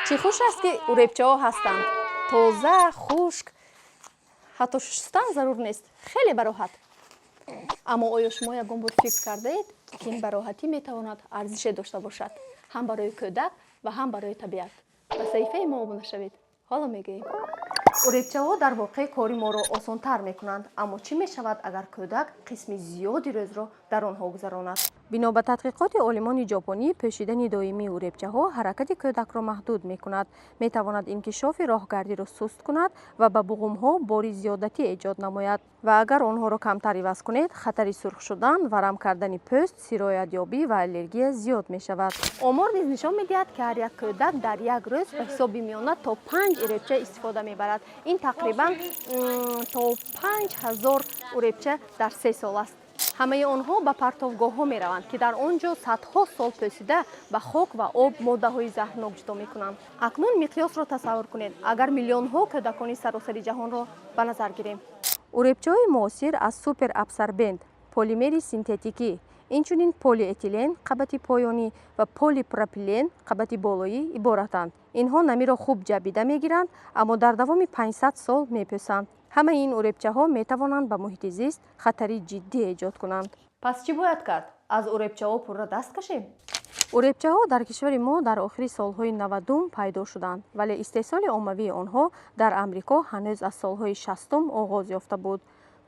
چی خوش است که اوربچه‌ها هستند. تازه، خشک، حتی شستن ضرور نیست. خیلی براحت. اما آیا شما یکم بار فکر کرده اید که این براحتی میتواند ارزش داشته باشد؟ هم برای کودک و هم برای طبیعت. به صحیفه ما ابونه شوید. حالا میگیم. اوربچه‌ها در واقع کاری ما را آسان‌تر میکنند، اما چی میشود اگر کودک قسم زیادی روز را در آنها گذراند؟ بنا به تحقیقات عالمان ژاپنی، پوشیدن دائمی اوربچه‌ها حرکت کودک را محدود میکند. میتواند انکشاف راهگردی را سست کند و به بقوم‌ها باری زیادتی ایجاد نماید و اگر آنها را کمتر عوض کنید، خطر سرخ شدن، ورم کردن پوست، سرایت یابی و الرژی زیاد می شود. آمار نیز نشان می‌دهد که هر یک کودک در یک روز به حساب میآید تا 5 اوربچه استفاده میبرد. این تقریبا تا 5000 اوربچه در 3 سال است. همه آنها به پرتابگاه‌ها می‌روند که در آنجا صدها سال پوسیده به خاک و آب ماده‌های زهرناک جدا می‌کنند. اکنون مقیاس را تصور کنید. اگر میلیون‌ها کودکان سراسر جهان را به نظر گیریم. اوربچه‌های معاصر از سوپر ابسوربنت، پلیمر سینتتیکی، اینچنین پلی اتیلن قبط پایانی و پلی پروپیلن قبط بالایی عبارتند. اینها نمی را خوب جبیده می‌گیرند، اما در دوام 500 سال می‌پوسند. همه این اوربچه‌ها می‌توانند به محیط زیست خطری جدی ایجاد کنند. پس چی باید کرد؟ از اوربچه‌ها پورا دست کشیم؟ اوربچه‌ها در کشور ما در آخر سالهای 90 پیدا شدند، ولی استحصال عمومی آنها در امریکا هنوز از سالهای 60 آغاز یافته بود.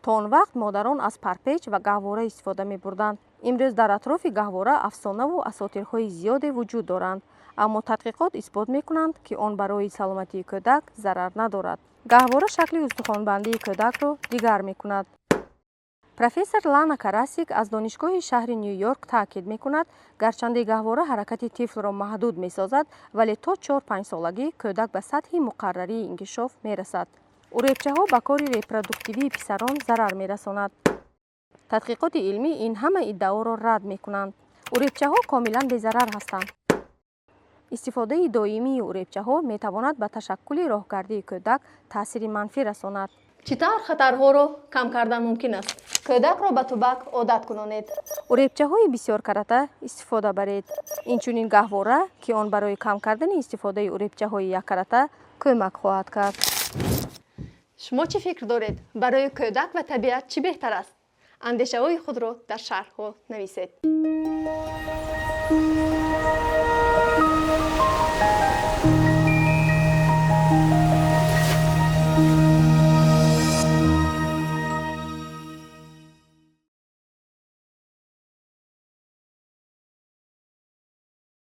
تا آن وقت مادران از پرپیچ و گهواره استفاده می‌بردند. امروز در اطراف گهواره افسانه و اساطیرهای زیادی وجود دارند، اما تحقیقات اثبات می‌کنند که آن برای سلامتی کودک ضرر ندارد. گهواره شکل استخوان‌بندی کودک را دیگر می‌کند. پروفسور لانا کراسیک از دانشگاه شهر نیویورک تاکید می‌کند گرچند گهواره حرکت طفل را محدود می‌سازد، ولی تا 4-5 سالگی کودک به سطح مقرری انکشاف می‌رسد. اوربچه‌ها به کار ریپرودوکتیوی پسران ضرر می‌رساند. تحقیقات علمی این همه ادعا را رد می‌کنند. اوربچه‌ها کاملا بی‌ضرر هستند. استفاده دائمی اوربچه‌ها می‌تواند به تشکل راهگردی کودک تاثیر منفی رساند. چطور خطرها را کم کردن ممکن است؟ کودک را به تبک عادت کنانید. اوربچه‌های بسیار کرته استفاده برید. اینچنین گهواره که آن برای کم کردن استفاده اوربچه‌های یک کرته کمک خواهد کرد. شما چه فکر دارید؟ برای کودک و طبیعت چی بهتر است؟ اندیشه‌های خود را در شرح‌ها نویسید.